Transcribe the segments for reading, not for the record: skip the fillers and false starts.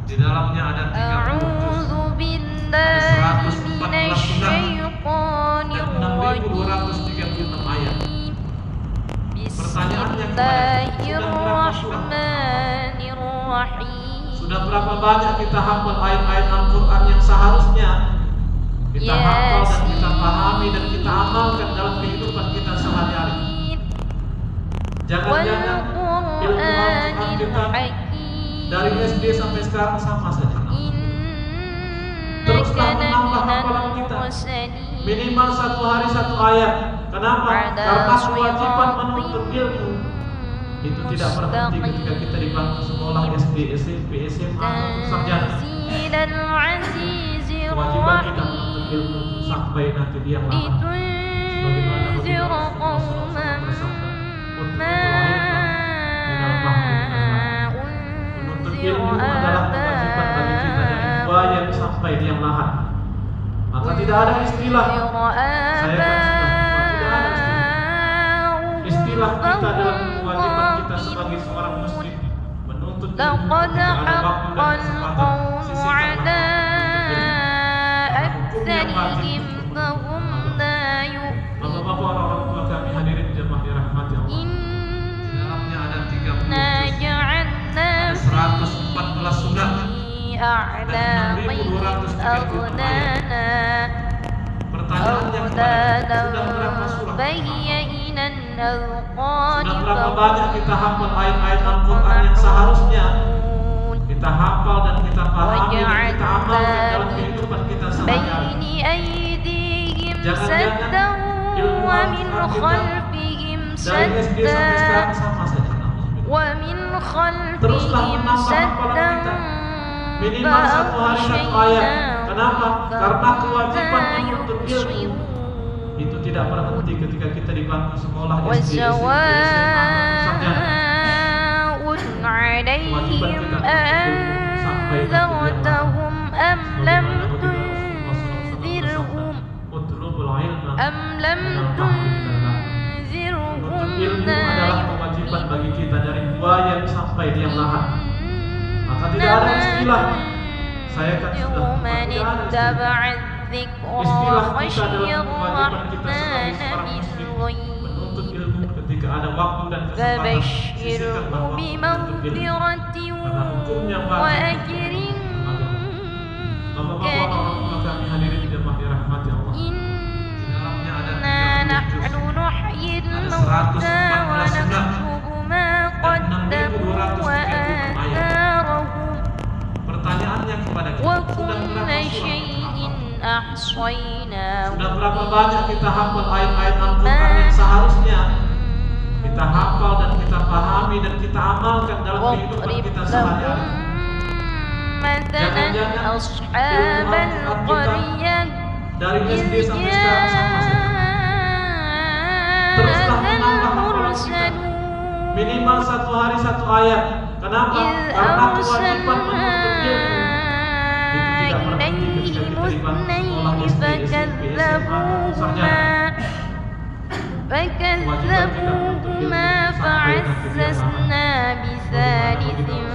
Di dalamnya ada 30 juz, ada 114 surat, dan 6.236 ayat. Pertanyaannya kepada kita, sudah berapa banyak kita hafal ayat-ayat Al-Quran yang seharusnya kita hafal dan kita pahami dan kita amalkan dalam kehidupan kita sehari-hari? Jangan-jangan ilmu Al-Quran kita dari SD sampai sekarang sama saja. Teruslah menambah hafalan kita, minimal 1 hari 1 ayat. Kenapa? Karena kewajiban menuntut ilmu itu tidak berhenti ketika kita di bangku sekolah SD, SMP, SMA atau sarjana. Kewajiban kita menuntut ilmu sampai nanti dia lahat. Sebagaimana Rasulullah bersabda, menuntut ilmu adalah kewajiban bagi kita dari buaya sampai dia lahat. Maka tidak ada istilah saya kan sudah tidak ada istilah kita dalam kewajiban kita sebagai seorang muslim menuntut ilmu ketika ada waktu dan kesempatan. Sisihkan hukumnya wajib untuk Bapak-bapak, orang tua kami hadirin jemaah dirahmati Allah. Di dalamnya ada 30 juz, ada 114 surat, dan 6.236 ayat. Pertanyaannya kepada sudah berapa surah? Sudah berapa banyak kita hafal ayat-ayat Al-Quran yang seharusnya kita hafal dan kita pahami dan kita amalkan dalam kehidupan kita sehari-hari? Jangan-jangan ilmu Al-Quran kita dari SD sampai sekarang sama saja. Teruslah menambah hafalan kita, minimal 1 hari 1 ayat. Kenapa? Karena kewajiban menuntut ilmu itu tidak berhenti ketika kita di bangku sekolah SD, SMP, SMA atau sarjana. Kewajiban kita menuntut ilmu sampai nanti dia lahat. Sebagaimana Rasulullah utlubul ilma minal fahmi minallah. Menuntut ilmu adalah kewajiban bagi kita dari buaya sampai dia lahat. Maka tidak ada istilah saya kan sudah tidak ada istilah kita dalam kewajiban kita sebagai seorang muslim menuntut ilmu ketika ada waktu dan kesempatan. Sisihkan bahwa menuntut ilmu karena hukumnya wajib. Bapak-bapak, orang tua kami hadirin jemaah dirahmati Allah. Di dalamnya ada 30 juz, ada 114 surat, dan 6.236 ayat. Pertanyaannya kepada kita, sudah berapa surah? Sudah berapa banyak kita hafal ayat-ayat Al-Quran yang seharusnya kita hafal dan kita pahami dan kita amalkan dalam kehidupan kita sehari-hari? Jangan-jangan ilmu Al-Quran kita dari SD sampai sekarang sama saja. Teruslah menambah hafalan kita, minimal 1 hari 1 ayat. Kenapa? Karena kewajiban menuntut ilmu itu tidak berhenti ketika kita di bangku sekolah SD, SMP, SMA atau sarjana. Kewajiban kita menuntut ilmu sampai nanti dia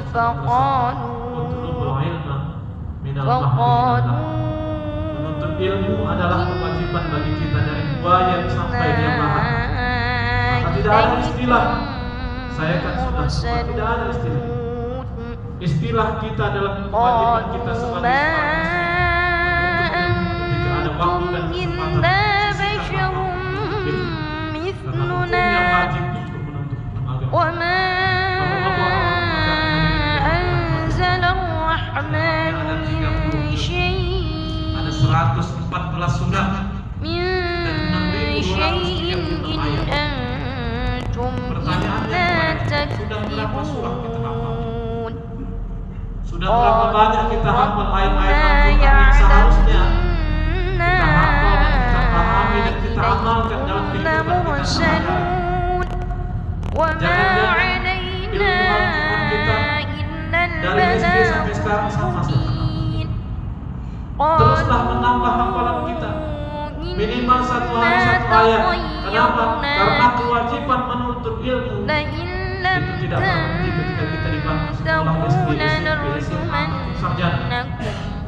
lahat. Utlubul ilma minal fahmi minallah. Menuntut ilmu adalah kewajiban bagi kita dari buaya sampai dia lahat. Maka tidak ada istilah saya kan sudah tidak ada istilah. Istilah kita dalam kewajiban kita sebagai seorang muslim menuntut ilmu ketika ada waktu dan kesempatan. Sisihkan karena hukumnya wajib untuk menuntut agama. Ada 114 surat dan 6.236 ayat. Pertanyaannya kepada kita, sudah berapa surah kita hafal? Sudah berapa banyak kita hafal ayat-ayat Al-Quran yang seharusnya kita hafal dan kita pahami dan kita amalkan dalam kehidupan kita sehari-hari? Jangan-jangan ilmu Al-Quran kita dari SD sampai sekarang sama saja. Teruslah menambah hafalan kita, minimal 1 hari 1 ayat. Kenapa? Karena kewajiban menuntut ilmu itu tidak berhenti ketika kita di bangku sekolah SD, SMP, SMA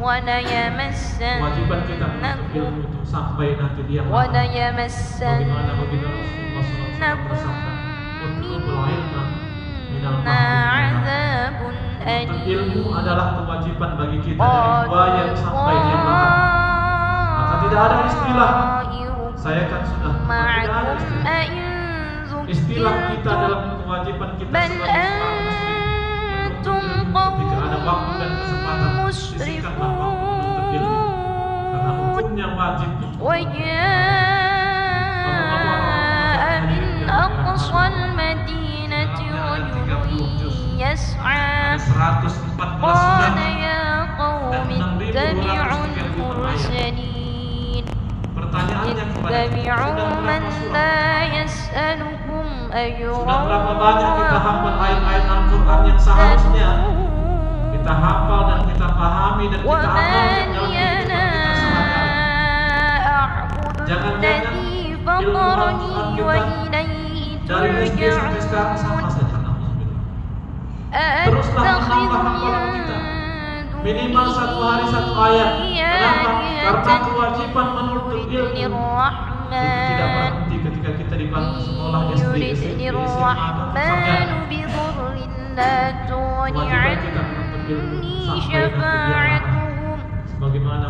Kewajiban kita menuntut ilmu itu sampai nanti dia marah. Bagaimana baginda Rasulullah SAW bersabda, "Utlubul ilma minal mahrum." Menuntut ilmu adalah kewajiban bagi kita dari buaya sampai dia marah. Maka tidak ada istilah saya kan sudah, tidak ada istilah kita dalam kewajiban kita sebagai seorang muslim menuntut ilmu. Ketika ada waktu dan kesempatan, sisihkanlah waktu menuntut ilmu, karena hukumnya wajib. Ada 114 surah dan 6.235 ayat. Pertanyaannya kepada kita, sudah berapa banyak kita hafal ayat-ayat Al-Quran yang seharusnya kita hafal dan kita pahami dan kita amalkan dalam kehidupan kita sehari-hari? Jangan-jangan ilmu Al-Quran kita dari SD sampai sekarang sama saja. Teruslah menambah hafalan kita, minimal satu hari satu ayat. Kenapa? Karena kewajiban menuntut ilmu itu tidak berhenti ketika kita di bangku sekolah SD, SMP, SMA, sarjana. Kewajiban kita menuntut ilmu sampai nanti dia marah. Sebagaimana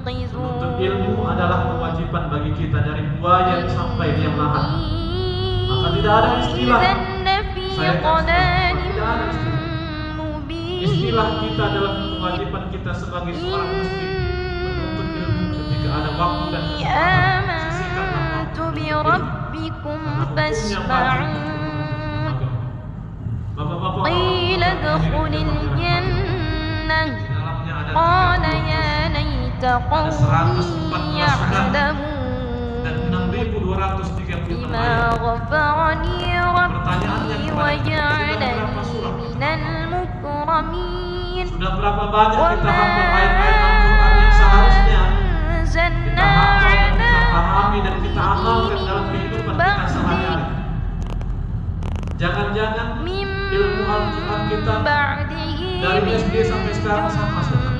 menuntut ilmu adalah kewajiban bagi kita dari buaya sampai dia marah. Maka tidak ada istilah saya kan sudah, tidak ada istilah. Istilah kita dalam kewajiban kita sebagai seorang muslim menuntut ilmu. Ketika ada waktu dan kesempatan, sisihkanlah waktu menuntut ilmu, karena hukumnya wajib. Bapak-bapak, ada 114 surah dan 6.235 ayat. Pertanyaannya kepada kita, sudah berapa surah? Sudah berapa banyak kita hafal ayat-ayat Al-Quran yang seharusnya kita hafal dan kita pahami dan kita amalkan dalam kehidupan kita sehari-hari? Jangan-jangan ilmu Al-Quran kita dari SD sampai sekarang sama saja.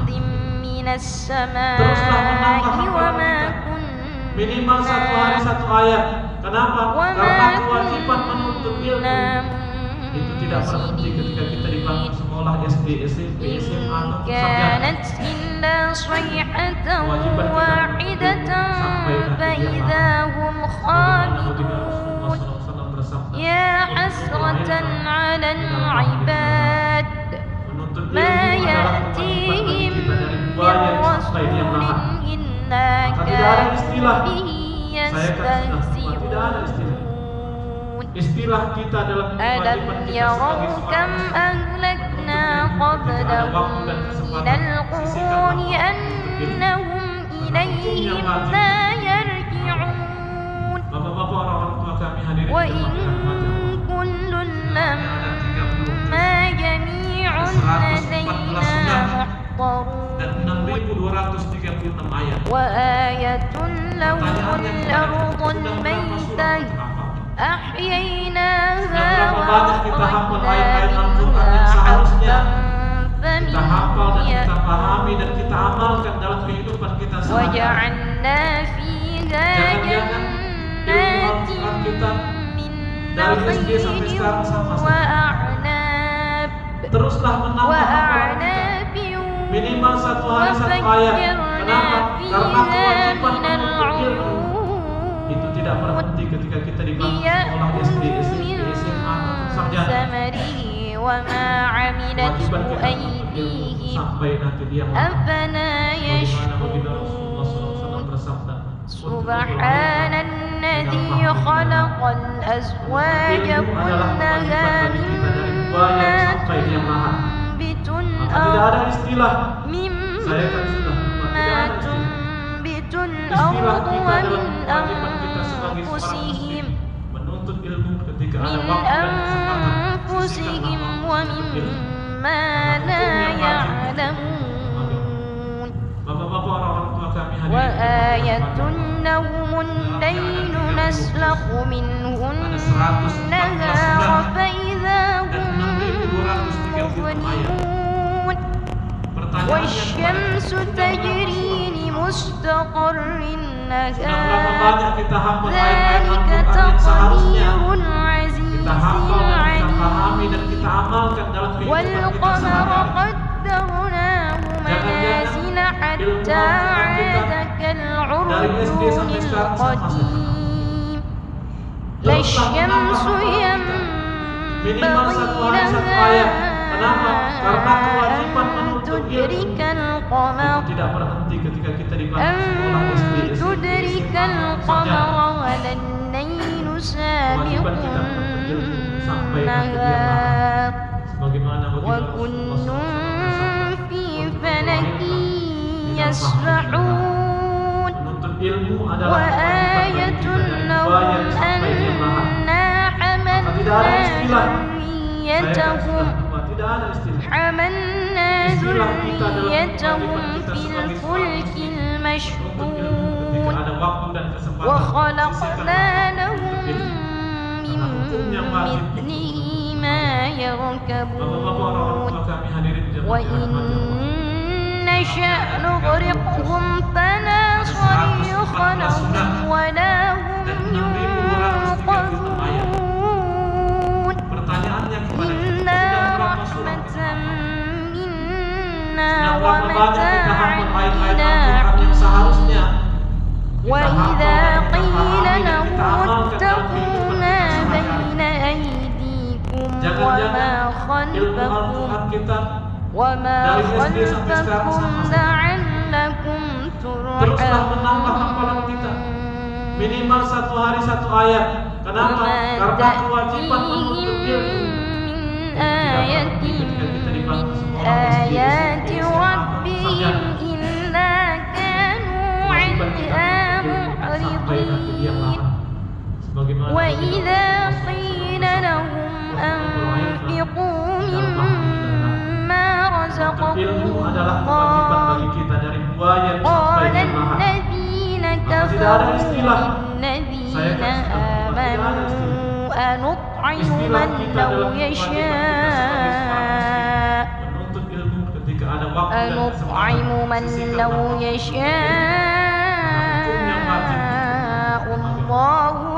Teruslah menambah hafalan kita, minimal satu hari satu ayat. Kenapa? Karena kewajiban menuntut ilmu itu tidak berhenti ketika kita di bangku sekolah SD, SMP, SMA atau sarjana. Kewajiban kita menuntut ilmu sampai nanti dia marah. Bagaimana baginda Rasulullah SAW bersabda, "Ya hasratan 'alal 'ibad menuntut ilmu adalah kewajiban bagi kita dari buaya sampai dia marah." Maka tidak ada istilah saya kan sudah, tidak ada istilah. Istilah kita dalam kewajiban kita sebagai seorang muslim ketika ada waktu dan kesempatan, sisihkanlah waktu karena hukumnya wajib. Bapak-bapak, orang tua kami hadirin yang dirahmati Allah, ada 114 surah dan 6.236 ayat. Pertanyaannya kepada kita, sudah berapa surah kita hafal? Sudah berapa banyak kita hafal ayat-ayat Al-Quran yang seharusnya kita hafal dan kita pahami dan kita amalkan dalam kehidupan kita sehari-hari? Jangan-jangan ilmu Al-Quran kita dari SD sampai sekarang sama saja. Teruslah menambah hafalan kita, minimal satu hari satu ayat. Kenapa? Karena kewajiban menuntut ilmu itu tidak berhenti ketika kita di bangku sekolah SD, SMP, SMA atau sarjana. Kewajiban kita menuntut ilmu sampai nanti dia marah. Bagaimana baginda Rasulullah SAW bersabda, Subhanalladzi khalaqal azwaja kullaha sampai dia marah. Maka tidak ada istilah saya kan sudah, tidak ada istilah. Istilah kita dalam kewajiban kita sebagai seorang muslim menuntut ilmu ketika ada waktu dan kesempatan, sisihkanlah waktu menuntut ilmu karena hukumnya wajib. Bapak-bapak, orang tua kami hadirin yang dirahmati Allah, ada 114 surah dan والشمس تجري لمستقر Berapa لها banyak kita hafal ayat-ayat ذلك Al-Quran yang seharusnya تقدير العزيز kita hafal dan kita pahami العليم dan kita amalkan dalam kehidupan kita والقمر sehari-hari. قدرناه منازل حتى عاد كالعرجون القديم لا الشمس Minimal satu ينبغي hari satu ayat. لها Kenapa? Karena kewajiban أن menuntut ilmu تدرك القمر itu tidak berhenti ketika kita di أن sekolah SD, تدرك SMA القمر saja. ولا الليل Kewajiban سابق kita menuntut ilmu sampai nanti dia maha. النهار Sebagaimana وكل في فلك يسبحون menuntut ilmu adalah وآية kewajiban bagi kita dari لهم buaya sampai dia maha. أنا حملنا ذريتهم Tidak ada istilah. حملنا ذريتهم في الفلك Untuk ilmu المشحون ketika ada waktu dan kesempatan. وخلقنا لهم Karena hukumnya من wajib. مثله ما Bapak-bapak orang يركبون tua kami hadirin jemaah وإن rahmatullah. نشأ نغرقهم فلا صريخ لهم ولا هم ينقذون Pertanyaannya kepada kita, إنا sudah berapa surah رحمة kita hafal? منا Sudah berapa banyak kita hafal ومتاعا ayat-ayat إلى Al-Quran yang seharusnya kita وإذا hafal, kita قيل pahami, dan لهم kita amalkan dalam اتقوا kehidupan ما kita sehari-hari. بين أيديكم Jangan-jangan وما ilmu خلفكم Al-Quran kita وما dari SD sampai sekarang خلفكم sama saja. لعلكم Teruslah menambah hafalan kita. ترحمون Minimal satu hari satu ayat. Kenapa? وما Karena kewajiban menuntut تأتيهم ilmu. من آية من آيات ربهم إلا كانوا عنها معرضين وإذا قيل لهم أنفقوا مما رزقكم الله قال الذين كفروا للذين آمنوا أنطعم من لو يشاء أنطعم من لو يشاء الله